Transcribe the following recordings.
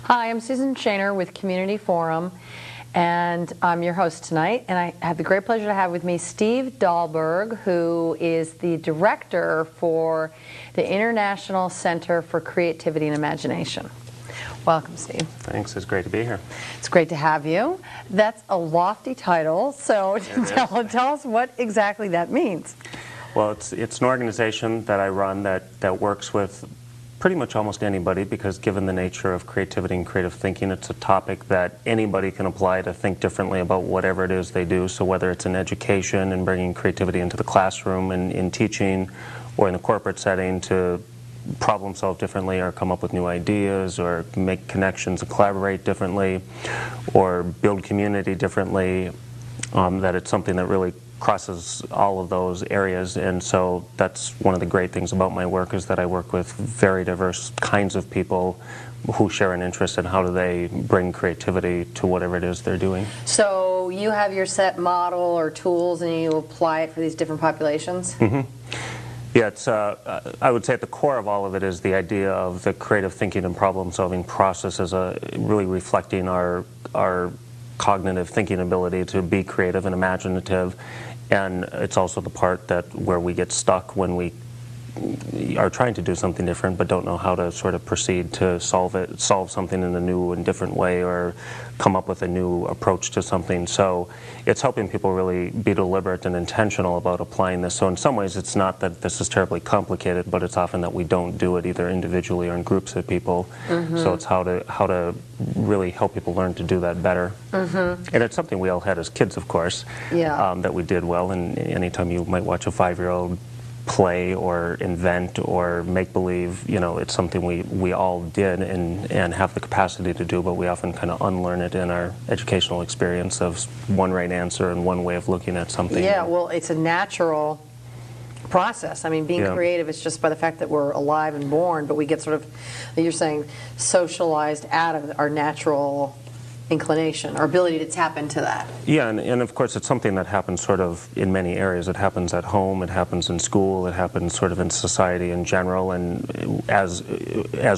Hi, I'm Susan Shaner with Community Forum, and I'm your host tonight. And I have the great pleasure to have with me Steve Dahlberg, who is the director for the International Center for Creativity and Imagination. Welcome, Steve. Thanks. It's great to be here. It's great to have you. That's a lofty title, so tell us what exactly that means. Well, it's an organization that I run that works with pretty much almost anybody, because given the nature of creativity and creative thinking, it's a topic that anybody can apply to think differently about whatever it is they do. So whether it's in education and bringing creativity into the classroom and in teaching, or in the corporate setting to problem solve differently or come up with new ideas or make connections and collaborate differently or build community differently, that it's something that really crosses all of those areas. And so that's one of the great things about my work, is that I work with very diverse kinds of people who share an interest in how do they bring creativity to whatever it is they're doing. So you have your set model or tools and you apply it for these different populations? Mm-hmm. Yeah, it's, I would say at the core of all of it is the idea of the creative thinking and problem-solving process as really reflecting our cognitive thinking ability to be creative and imaginative. And it's also the part where we get stuck when we are trying to do something different but don't know how to sort of proceed to solve something in a new and different way, or come up with a new approach to something. So it's helping people really be deliberate and intentional about applying this. So in some ways it's not that this is terribly complicated, but it's often that we don't do it either individually or in groups of people. Mm-hmm. So it's how to really help people learn to do that better. Mm-hmm. And it's something we all had as kids, of course, that we did well. And anytime you might watch a 5-year-old play or invent or make believe, it's something we all did and have the capacity to do, but we often kind of unlearn it in our educational experience of one right answer and one way of looking at something. Yeah, well, it's a natural process. I mean, being creative is just by the fact that we're alive and born, but we get sort of, you're saying, socialized out of our natural inclination, our ability to tap into that. Yeah, and of course it's something that happens sort of in many areas. It happens at home, it happens in school, it happens sort of in society in general, and as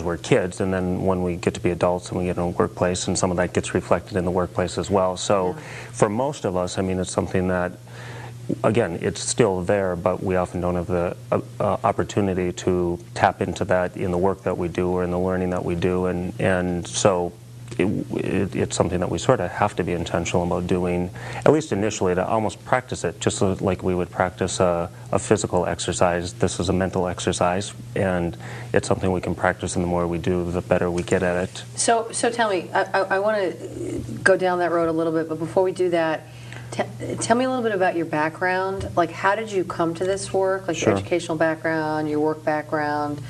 we're kids, and then when we get to be adults and we get in a workplace, and some of that gets reflected in the workplace as well. So for most of us, I mean, it's something that, again, it's still there, but we often don't have the opportunity to tap into that in the work that we do or in the learning that we do, and so it's something that we sort of have to be intentional about doing, at least initially, to almost practice it, just like we would practice a physical exercise. This is a mental exercise, and it's something we can practice, and the more we do, the better we get at it. So tell me, I want to go down that road a little bit, but before we do that, tell me a little bit about your background. Like, how did you come to this work? Like, your educational background, your work background.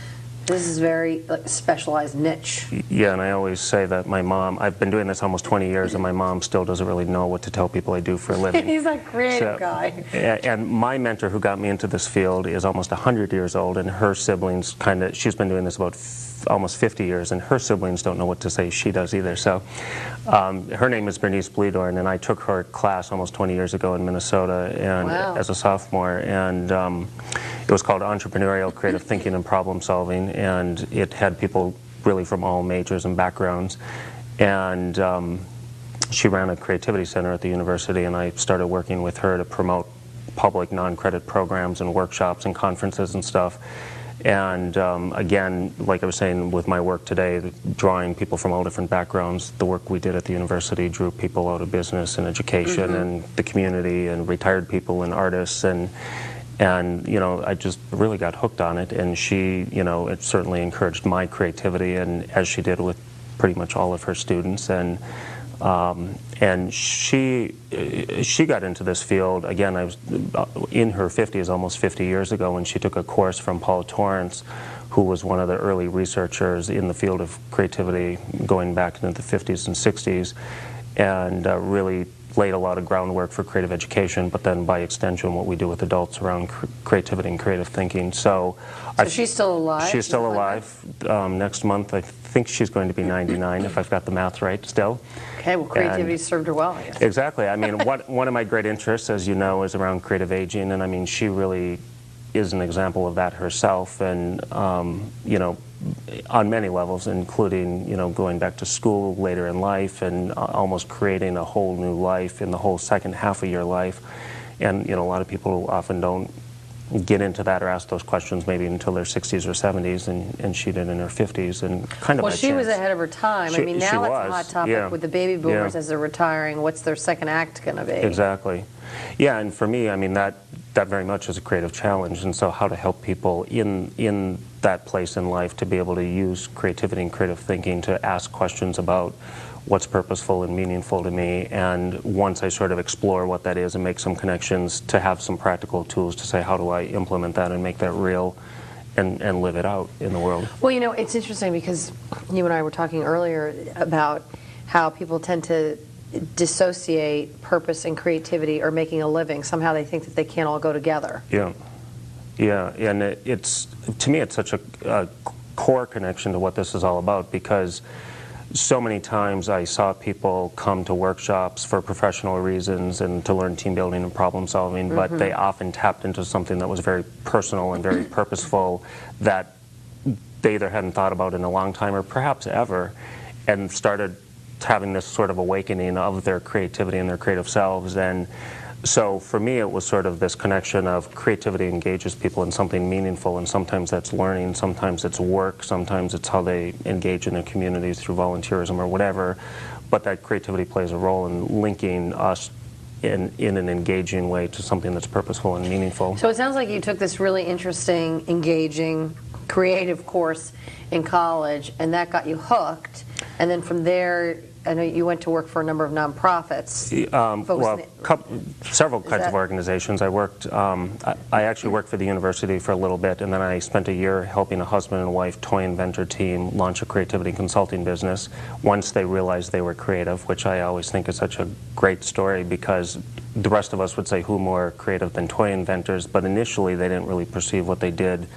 This is very specialized niche. Yeah, and I always say that my mom, I've been doing this almost 20 years, and my mom still doesn't really know what to tell people I do for a living. He's a creative guy. And my mentor who got me into this field is almost 100 years old, and her siblings she's been doing this about almost 50 years, and her siblings don't know what to say she does either. So her name is Bernice Bleedorn, and I took her class almost 20 years ago in Minnesota and as a sophomore, and it was called Entrepreneurial Creative Thinking and Problem Solving, and it had people really from all majors and backgrounds. And she ran a creativity center at the university, and I started working with her to promote public non-credit programs and workshops and conferences and stuff. And again, like I was saying with my work today, drawing people from all different backgrounds, the work we did at the university drew people out of business and education and the community and retired people and artists, and I just really got hooked on it. And she, it certainly encouraged my creativity, and as she did with pretty much all of her students. And she got into this field, again, I was in her 50s, almost 50 years ago, and she took a course from Paul Torrance, who was one of the early researchers in the field of creativity going back into the 50s and 60s, and really laid a lot of groundwork for creative education, but then by extension what we do with adults around creativity and creative thinking. So she's still alive? She's still alive. Next month I think she's going to be 99, if I've got the math right still. Okay, well, creativity served her well, I guess. Exactly. I mean, one of my great interests, as you know, is around creative aging, and I mean, she really is an example of that herself, and on many levels, including, going back to school later in life and almost creating a whole new life in the whole second half of your life. And, a lot of people often don't get into that or ask those questions maybe until their 60s or 70s, and she did in her 50s, and kind of Well, she was ahead of her time. I mean, now it's a hot topic with the baby boomers as they're retiring. What's their second act going to be? Exactly. Yeah, and for me, I mean, that very much is a creative challenge, and so how to help people in that place in life to be able to use creativity and creative thinking to ask questions about what's purposeful and meaningful to me, and once I sort of explore what that is and make some connections, to have some practical tools to say, how do I implement that and make that real and live it out in the world. Well, it's interesting because you and I were talking earlier about how people tend to dissociate purpose and creativity or making a living. Somehow they think that they can't all go together. Yeah, and it's, to me, it's such a core connection to what this is all about, because so many times I saw people come to workshops for professional reasons and to learn team building and problem solving, but they often tapped into something that was very personal and very purposeful that they either hadn't thought about in a long time or perhaps ever, and started having this sort of awakening of their creativity and their creative selves. And so for me, it was sort of this connection of creativity engages people in something meaningful, and sometimes that's learning, sometimes it's work, sometimes it's how they engage in their communities through volunteerism or whatever, but that creativity plays a role in linking us in an engaging way to something that's purposeful and meaningful. So it sounds like you took this really interesting, engaging, creative course in college, and that got you hooked, and then from there, I know you went to work for a number of nonprofits. Several kinds of organizations. I worked. I actually worked for the university for a little bit, and then I spent a year helping a husband and wife toy inventor team launch a creativity consulting business. Once they realized they were creative, which I always think is such a great story, because the rest of us would say, who more creative than toy inventors? But initially, they didn't really perceive what they did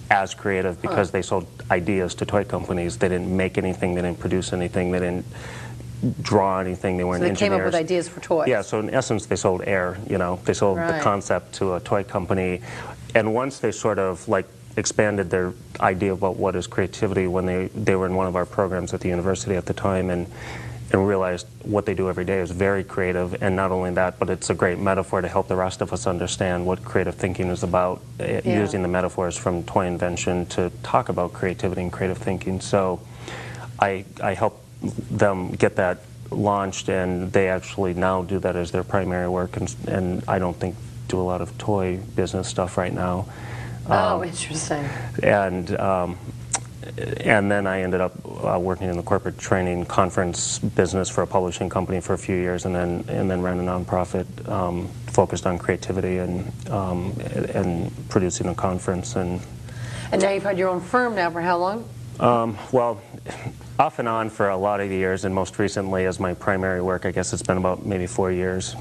as creative, because they sold ideas to toy companies. They didn't make anything. They didn't produce anything. They didn't draw anything. They weren't engineers. So they came up with ideas for toys. Yeah, so in essence they sold air, they sold the concept to a toy company. And once they sort of expanded their idea about what is creativity, when they were in one of our programs at the university at the time, and realized what they do every day is very creative, and not only that, but it's a great metaphor to help the rest of us understand what creative thinking is about, using the metaphors from toy invention to talk about creativity and creative thinking. So I helped them get that launched, and they actually now do that as their primary work, and I don't think do a lot of toy business stuff right now. Interesting. And then I ended up working in the corporate training conference business for a publishing company for a few years, and then ran a nonprofit focused on creativity and producing a conference. And now you've had your own firm now for how long? Well, off and on for a lot of years, and most recently as my primary work, I guess it's been about maybe 4 years.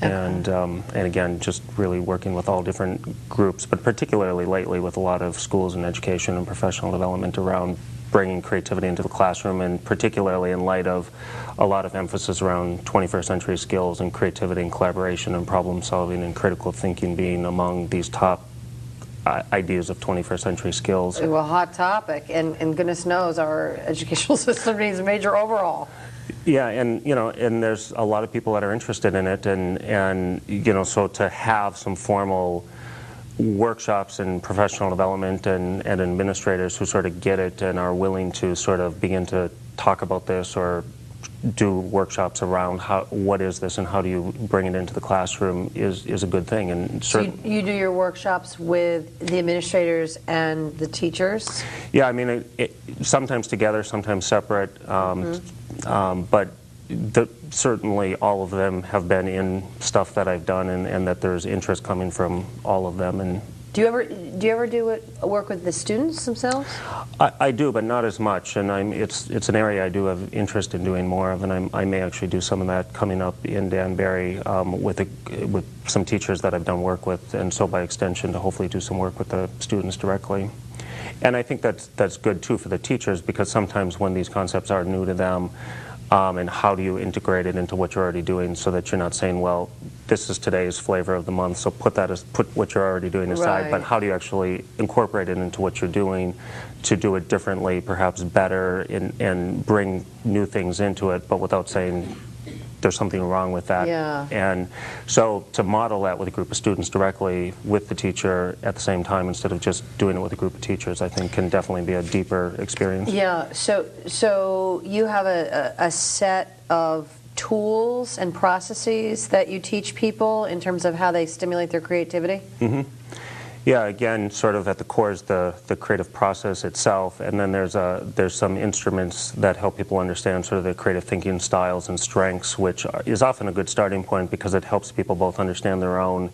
And again, just really working with all different groups, but particularly lately with a lot of schools and education and professional development around bringing creativity into the classroom, and particularly in light of a lot of emphasis around 21st century skills and creativity and collaboration and problem solving and critical thinking being among these top ideas of 21st century skills. Well, hot topic, and goodness knows our educational system needs a major overhaul. Yeah, and and there's a lot of people that are interested in it, and so to have some formal workshops and professional development and administrators who sort of get it and are willing to sort of begin to talk about this or do workshops around what is this and how do you bring it into the classroom is a good thing. And so you do your workshops with the administrators and the teachers? Yeah, I mean, sometimes together, sometimes separate, but certainly all of them have been in stuff that I've done, and that there's interest coming from all of them. And do you ever work with the students themselves? I do, but not as much, and it's an area I do have interest in doing more of, and I may actually do some of that coming up in Danbury with some teachers that I've done work with, and so by extension to hopefully do some work with the students directly. And I think that's good too for the teachers, because sometimes when these concepts are new to them, and how do you integrate it into what you're already doing so that you're not saying, well, this is today's flavor of the month, so put what you're already doing aside, but how do you actually incorporate it into what you're doing to do it differently, perhaps better, and bring new things into it, but without saying there's something wrong with that. Yeah. And so to model that with a group of students directly with the teacher at the same time instead of just doing it with a group of teachers, I think can definitely be a deeper experience. Yeah, so you have a set of tools and processes that you teach people in terms of how they stimulate their creativity? Mm-hmm. Yeah, again, sort of at the core is the creative process itself, and then there's some instruments that help people understand sort of the creative thinking styles and strengths, which is often a good starting point because it helps people both understand their own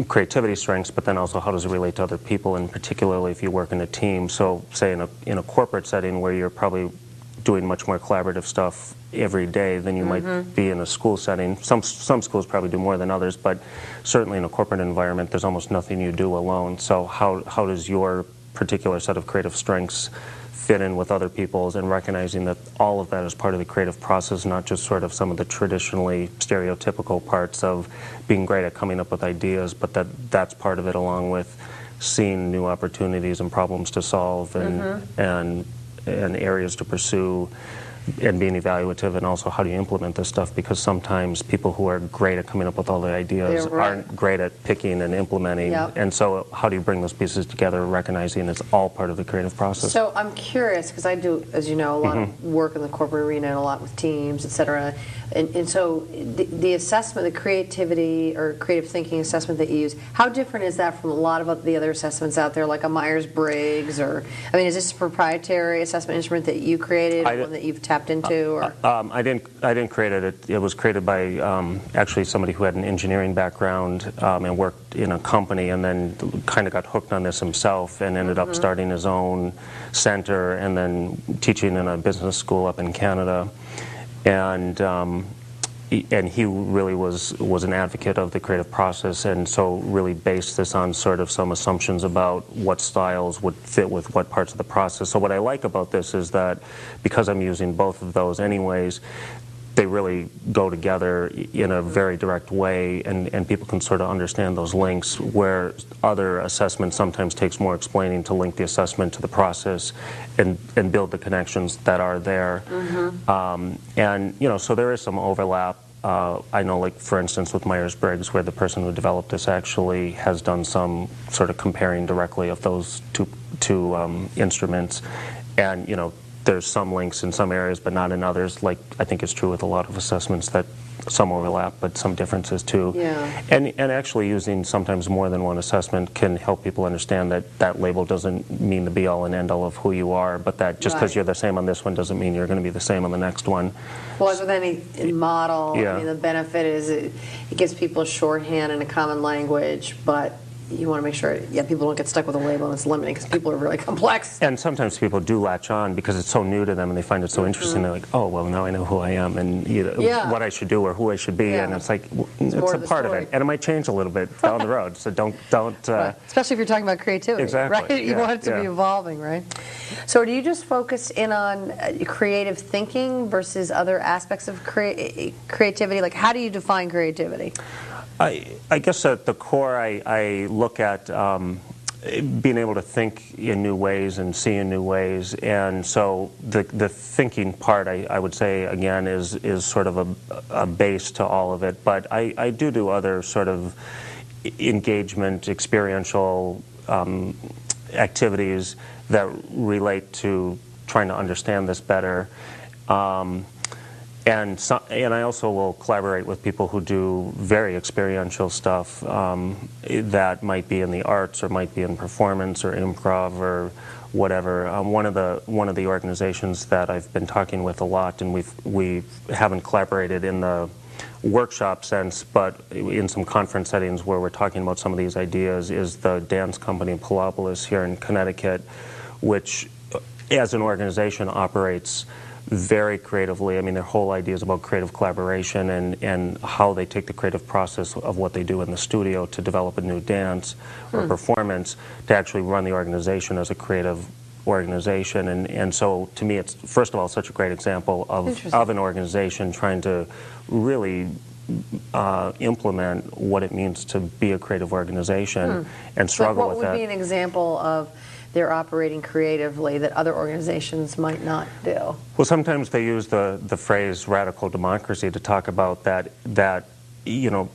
creativity strengths, but then also how does it relate to other people, and particularly if you work in a team. So say in a corporate setting where you're probably doing much more collaborative stuff every day than you might be in a school setting. Some schools probably do more than others, but certainly in a corporate environment there's almost nothing you do alone. So how does your particular set of creative strengths fit in with other people's, and recognizing that all of that is part of the creative process, not just sort of some of the traditionally stereotypical parts of being great at coming up with ideas, but that's part of it, along with seeing new opportunities and problems to solve and areas to pursue, and being evaluative, and also how do you implement this stuff, because sometimes people who are great at coming up with all the ideas aren't great at picking and implementing, and so how do you bring those pieces together, recognizing it's all part of the creative process. So I'm curious, because I do, as you know, a lot of work in the corporate arena and a lot with teams, etc. And so the assessment, the creativity or creative thinking assessment that you use, how different is that from a lot of the other assessments out there, like a Myers-Briggs, or, I mean, is this a proprietary assessment instrument that you created, one that you've tapped into? Or? I didn't create it. It was created by actually somebody who had an engineering background and worked in a company, and then kind of got hooked on this himself, and ended up starting his own center, and then teaching in a business school up in Canada. And he really was an advocate of the creative process, and so really based this on sort of some assumptions about what styles would fit with what parts of the process. So what I like about this is that because I'm using both of those anyways, they really go together in a very direct way, and people can sort of understand those links, where other assessments sometimes takes more explaining to link the assessment to the process and build the connections that are there. And so there is some overlap. I know, like, for instance, with Myers-Briggs, where the person who developed this actually has done some sort of comparing directly of those two instruments, and there's some links in some areas, but not in others. Like, I think it's true with a lot of assessments that some overlap, but some differences too. Yeah. And actually using sometimes more than one assessment can help people understand that that label doesn't mean the be-all and end-all of who you are, but that just because you're the same on this one doesn't mean you're going to be the same on the next one. Well, as with any model, I mean, the benefit is it gives people a shorthand and a common language, but you want to make sure, people don't get stuck with a label and it's limiting, because people are really complex. And sometimes people do latch on because it's so new to them and they find it so interesting. They're like, oh, well, now I know who I am and what I should do or who I should be. And it's like, it's a part of it. And it might change a little bit down the road. So don't. Especially if you're talking about creativity. Exactly. Right? You want it to be evolving, right? So do you just focus in on creative thinking versus other aspects of creativity? Like, how do you define creativity? I guess at the core, I look at being able to think in new ways and see in new ways, and so the thinking part, I would say, again, is sort of a base to all of it. But I do other sort of engagement, experiential activities that relate to trying to understand this better. And I also will collaborate with people who do very experiential stuff that might be in the arts or might be in performance or improv or whatever. One of the organizations that I've been talking with a lot, and we haven't collaborated in the workshop sense, but in some conference settings where we're talking about some of these ideas, is the dance company Palopolis here in Connecticut, which as an organization operates very creatively. I mean, their whole idea is about creative collaboration and how they take the creative process of what they do in the studio to develop a new dance or performance to actually run the organization as a creative organization, and so to me it's, first of all, such a great example of an organization trying to really implement what it means to be a creative organization and struggle with that. What would be an example of they're operating creatively that other organizations might not do? Well, sometimes they use the phrase radical democracy to talk about that you know,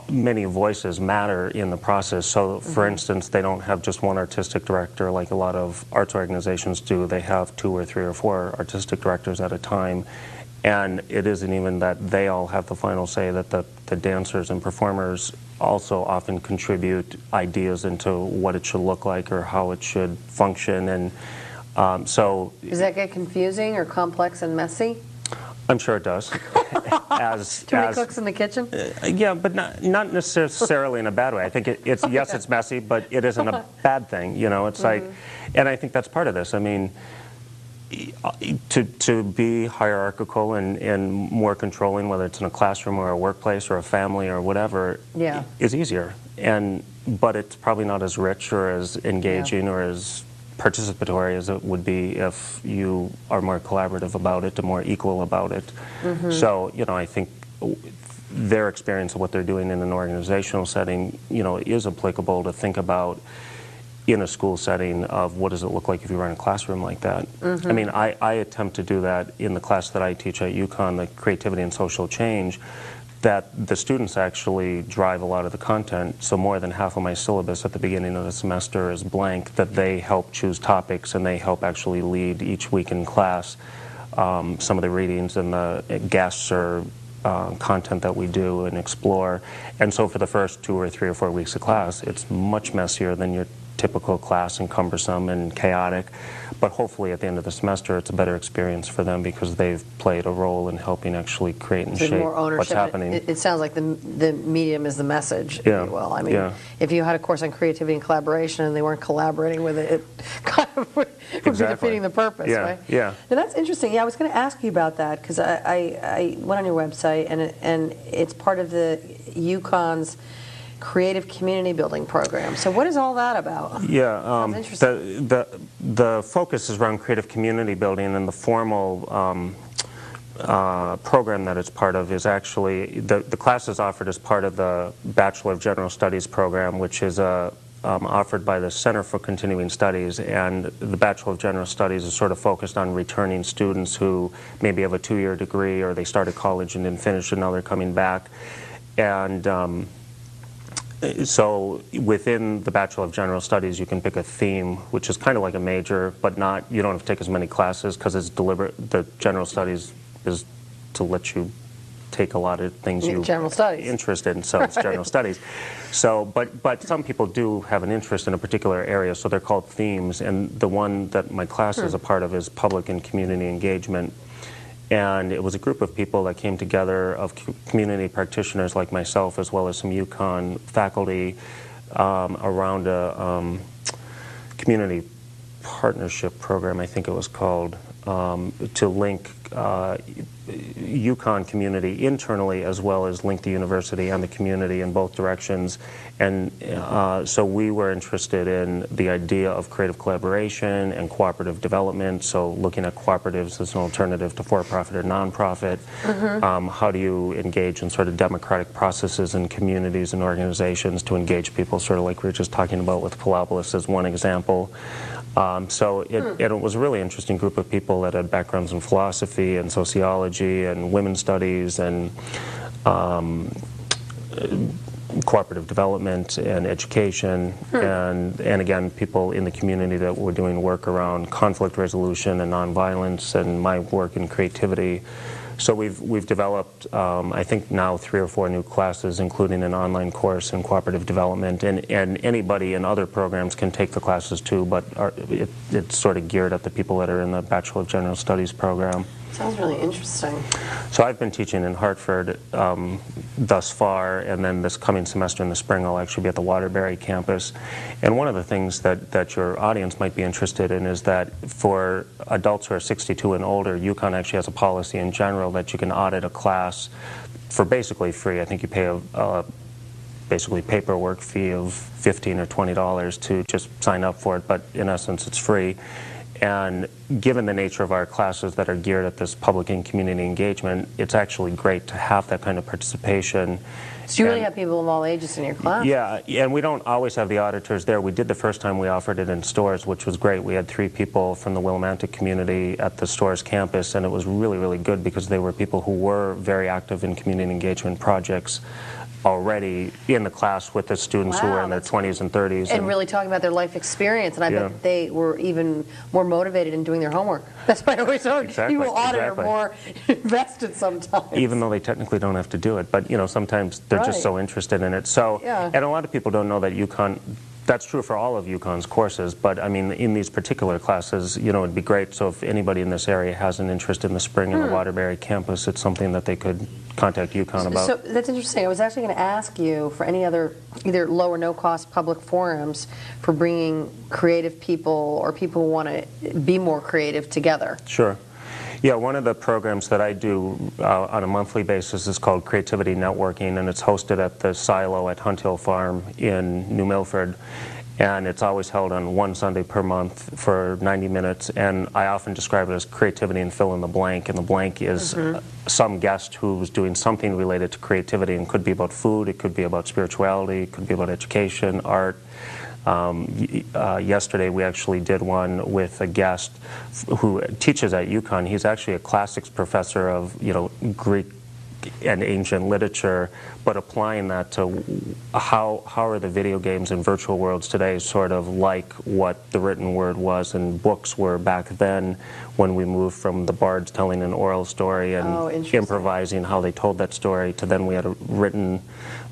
many voices matter in the process. So, for instance, they don't have just one artistic director like a lot of arts organizations do. They have 2 or 3 or 4 artistic directors at a time. And it isn't even that they all have the final say, that the dancers and performers also often contribute ideas into what it should look like or how it should function. And so... Does that get confusing or complex and messy? I'm sure it does. Too many cooks in the kitchen? Yeah, but not necessarily in a bad way. I think it's okay. Yes, it's messy, but it isn't a bad thing. You know, it's like, and I think that's part of this. I mean, to be hierarchical and more controlling, whether it's in a classroom or a workplace or a family or whatever, is easier. But it's probably not as rich or as engaging or as participatory as it would be if you are more collaborative about it and more equal about it. So, you know, I think their experience of what they're doing in an organizational setting, you know, is applicable to think about in a school setting of what does it look like if you run a classroom like that. I mean, I attempt to do that in the class that I teach at UConn, the Creativity and Social Change, that the students actually drive a lot of the content. So more than half of my syllabus at the beginning of the semester is blank, that they help choose topics and they help actually lead each week in class. Some of the readings and the guests or content that we do and explore. And so for the first 2 or 3 or 4 weeks of class, it's much messier than your typical class and cumbersome and chaotic. But hopefully at the end of the semester it's a better experience for them because they've played a role in helping actually create and shape more ownership. What's happening. It sounds like the medium is the message, if you will. I mean, if you had a course on creativity and collaboration and they weren't collaborating with it, it kind of would be defeating the purpose, right? Yeah. Now that's interesting. Yeah, I was going to ask you about that because I went on your website and it's part of the UConn's Creative Community Building Program. So what is all that about? Yeah, the focus is around creative community building, and the formal program that it's part of is actually, the class is offered as part of the Bachelor of General Studies program, which is offered by the Center for Continuing Studies, and the Bachelor of General Studies is sort of focused on returning students who maybe have a 2-year degree or they started college and didn't finish and now they're coming back. And so within the Bachelor of General Studies you can pick a theme, which is kind of like a major, but not, you don't have to take as many classes because it's deliberate. The General Studies is to let you take a lot of things you're interested in, so it's General Studies. So, but some people do have an interest in a particular area, so they're called themes, and the one that my class is a part of is Public and Community Engagement. And it was a group of people that came together, of community practitioners like myself, as well as some UConn faculty, around a community partnership program, I think it was called, to link UConn community internally as well as link the university and the community in both directions. And so we were interested in the idea of creative collaboration and cooperative development, so looking at cooperatives as an alternative to for-profit or non-profit. How do you engage in sort of democratic processes in communities and organizations to engage people, sort of like we were just talking about with Palaboulos as one example. So it was a really interesting group of people that had backgrounds in philosophy and sociology and women's studies and cooperative development and education, and again, people in the community that were doing work around conflict resolution and nonviolence, and my work in creativity. So we've developed, I think now 3 or 4 new classes, including an online course in cooperative development, and anybody in other programs can take the classes too, but it's sort of geared at the people that are in the Bachelor of General Studies program. Sounds really interesting. So I've been teaching in Hartford thus far, and then this coming semester in the spring I'll actually be at the Waterbury campus. And one of the things that your audience might be interested in is that for adults who are 62 and older, UConn actually has a policy in general that you can audit a class for basically free. I think you pay a basically paperwork fee of $15 or $20 to just sign up for it, but in essence it's free. And given the nature of our classes that are geared at this public and community engagement, it's actually great to have that kind of participation. So you really have people of all ages in your class? Yeah, and we don't always have the auditors there. We did the first time we offered it in Storrs, which was great. We had 3 people from the Willimantic community at the Storrs campus, and it was really, really good because they were people who were very active in community engagement projects already in the class with the students who were in their 20s and 30s. And really talking about their life experience, and I bet they were even more motivated in doing their homework. That's why I always heard people audit are more invested sometimes. Even though they technically don't have to do it, but sometimes they're just so interested in it. So, and a lot of people don't know that UConn, that's true for all of UConn's courses, but I mean in these particular classes, it'd be great. So if anybody in this area has an interest in the Spring and the Waterbury campus, it's something that they could contact UConn about. So that's interesting. I was actually going to ask you for any other either low or no cost public forums for bringing creative people or people who want to be more creative together. Sure. Yeah, one of the programs that I do on a monthly basis is called Creativity Networking, and it's hosted at the Silo at Hunt Hill Farm in New Milford. And it's always held on one Sunday per month for 90 minutes. And I often describe it as creativity and fill in the blank. And the blank is some guest who's doing something related to creativity, and could be about food, it could be about spirituality, it could be about education, art. Yesterday we actually did one with a guest who teaches at UConn. He's actually a classics professor of Greek and ancient literature, but applying that to how are the video games and virtual worlds today sort of like what the written word was and books were back then, when we moved from the bards telling an oral story and improvising how they told that story, to then we had written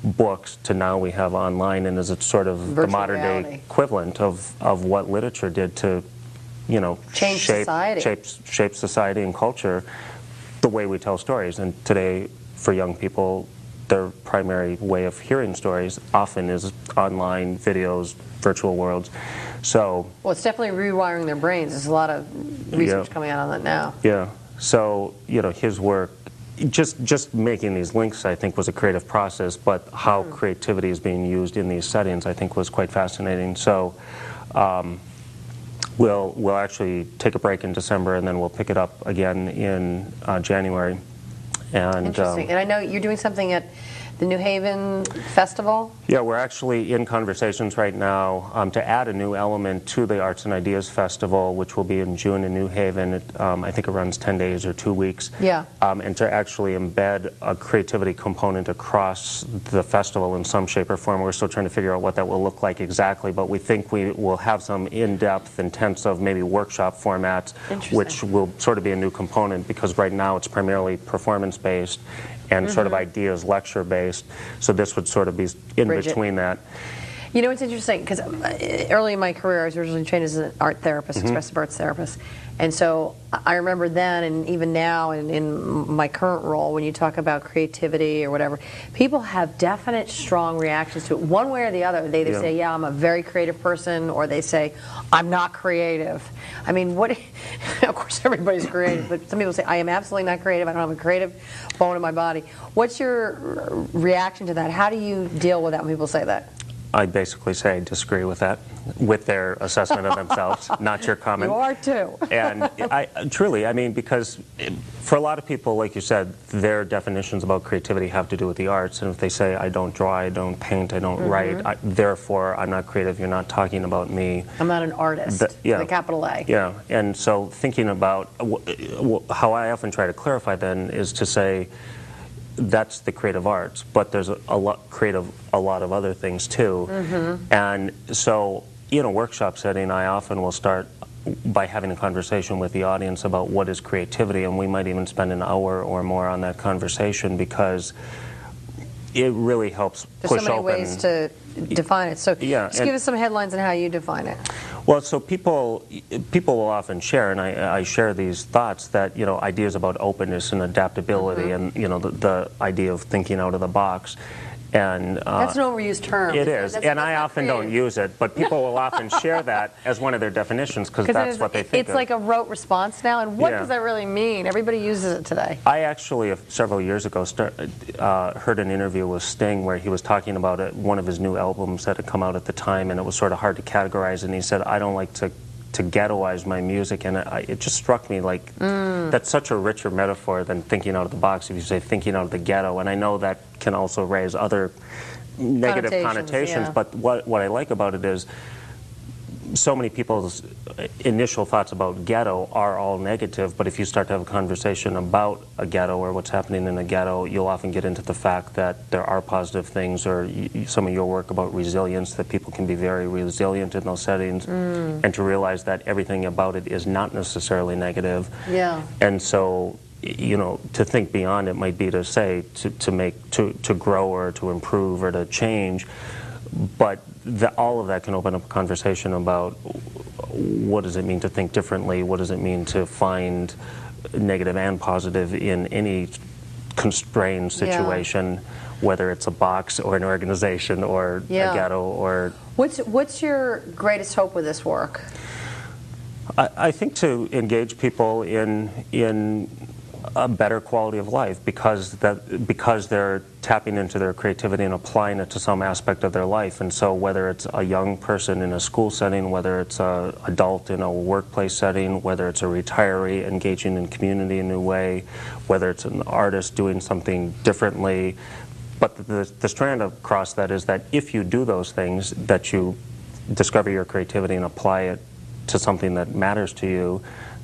books, to now we have online, and is it sort of virtual the modern day equivalent of what literature did to shape society and culture, the way we tell stories. And today, for young people, their primary way of hearing stories often is online videos, virtual worlds. So, well, it's definitely rewiring their brains. There's a lot of research coming out on that now. Yeah. So, his work, just making these links, I think, was a creative process, but how creativity is being used in these settings, I think, was quite fascinating. So, we'll actually take a break in December, and then we'll pick it up again in January. And, interesting. And I know you're doing something at the New Haven Festival? Yeah, we're actually in conversations right now to add a new element to the Arts and Ideas Festival, which will be in June in New Haven. I think it runs 10 days or 2 weeks. Yeah. And to actually embed a creativity component across the festival in some shape or form. We're still trying to figure out what that will look like exactly, but we think we will have some in-depth, intensive, maybe workshop formats, which will sort of be a new component, because right now it's primarily performance-based and sort of ideas lecture-based. So this would sort of be in between that. You know, it's interesting, because early in my career I was originally trained as an art therapist, expressive arts therapist. And so I remember then, and even now in my current role, when you talk about creativity or whatever, people have definite strong reactions to it. One way or the other, they either say, yeah, I'm a very creative person, or they say, I'm not creative. I mean, what? Of course everybody's creative, but some people say, I am absolutely not creative, I don't have a creative bone in my body. What's your reaction to that? How do you deal with that when people say that? I basically say I disagree with that, with their assessment of themselves, not your comment. You are too. And truly, I mean, because for a lot of people, like you said, their definitions about creativity have to do with the arts. And if they say, I don't draw, I don't paint, I don't write, therefore I'm not creative, you're not talking about me. I'm not an artist, with a capital A. Yeah, and so thinking about how I often try to clarify then is to say, that's the creative arts, but there's a lot of other things too. And so in a workshop setting, I often will start by having a conversation with the audience about what is creativity, and we might even spend an hour or more on that conversation, because it really helps push open. There's so many ways to define it. So just give us some headlines on how you define it. Well, so people will often share, and I share these thoughts that, ideas about openness and adaptability, and the idea of thinking out of the box. And that's an overused term. It is, and I often don't use it, but people will often share that as one of their defdefinitions, because that's what they think it's like a rote response now, and what does that really mean? Everybody uses it today. I actually, several years ago, heard an interview with Sting where he was talking about one of his new albums that had come out at the time, and it was sort of hard to categorize, and he said, I don't like to to ghettoize my music, and it just struck me like that's such a richer metaphor than thinking out of the box. If you say thinking out of the ghetto, and I know that can also raise other negative connotations, yeah. but what I like about it is so many people's initial thoughts about ghetto are all negative, but if you start to have a conversation about a ghetto or what's happening in a ghetto, you'll often get into the fact that there are positive things, or some of your work about resilience, that people can be very resilient in those settings, and to realize that everything about it is not necessarily negative. Yeah. And so, you know, to think beyond it might be to say to grow or to improve or to change, but all of that can open up a conversation about what does it mean to think differently, what does it mean to find negative and positive in any constrained situation, whether it's a box or an organization or a ghetto or... What's your greatest hope with this work? I think to engage people in a better quality of life, because they're tapping into their creativity and applying it to some aspect of their life. And so whether it's a young person in a school setting, whether it's an adult in a workplace setting, whether it's a retiree engaging in community in a new way, whether it's an artist doing something differently, but the strand across that is that if you do those things, that you discover your creativity and apply it to something that matters to you,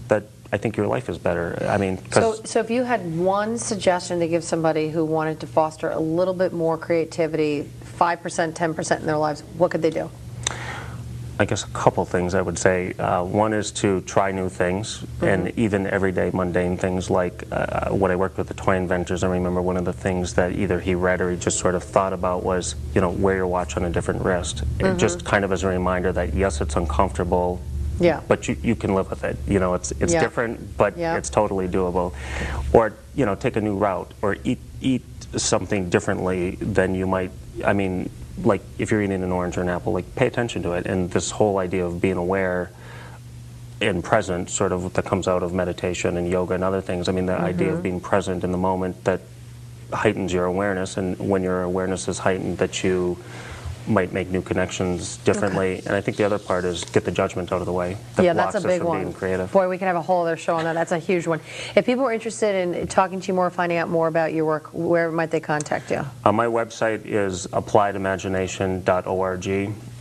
that I think your life is better. I mean, so if you had one suggestion to give somebody who wanted to foster a little bit more creativity, 5%, 10% in their lives, what could they do? I guess a couple things I would say. One is to try new things, and even everyday mundane things, like when I worked with the toy inventors, I remember one of the things that either he read or he just sort of thought about was, you know, wear your watch on a different wrist. And just kind of as a reminder that yes, it's uncomfortable, but you can live with it. You know, it's different, but it's totally doable. Or, you know, take a new route, or eat something differently than you might. I mean, like if you're eating an orange or an apple, like pay attention to it. And this whole idea of being aware and present, sort of that comes out of meditation and yoga and other things. I mean, the idea of being present in the moment, that heightens your awareness, and when your awareness is heightened, that you might make new connections differently. And I think the other part is get the judgment out of the way. That's a big one. Being creative. Boy, we can have a whole other show on that. That's a huge one. If people are interested in talking to you more, finding out more about your work, where might they contact you? My website is appliedimagination.org,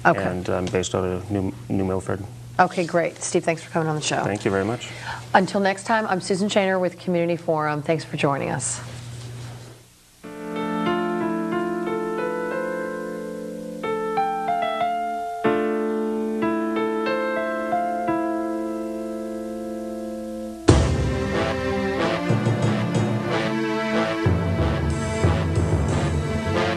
and I'm based out of New Milford. Okay, great. Steve, thanks for coming on the show. Thank you very much. Until next time, I'm Susan Shaner with Community Forum. Thanks for joining us.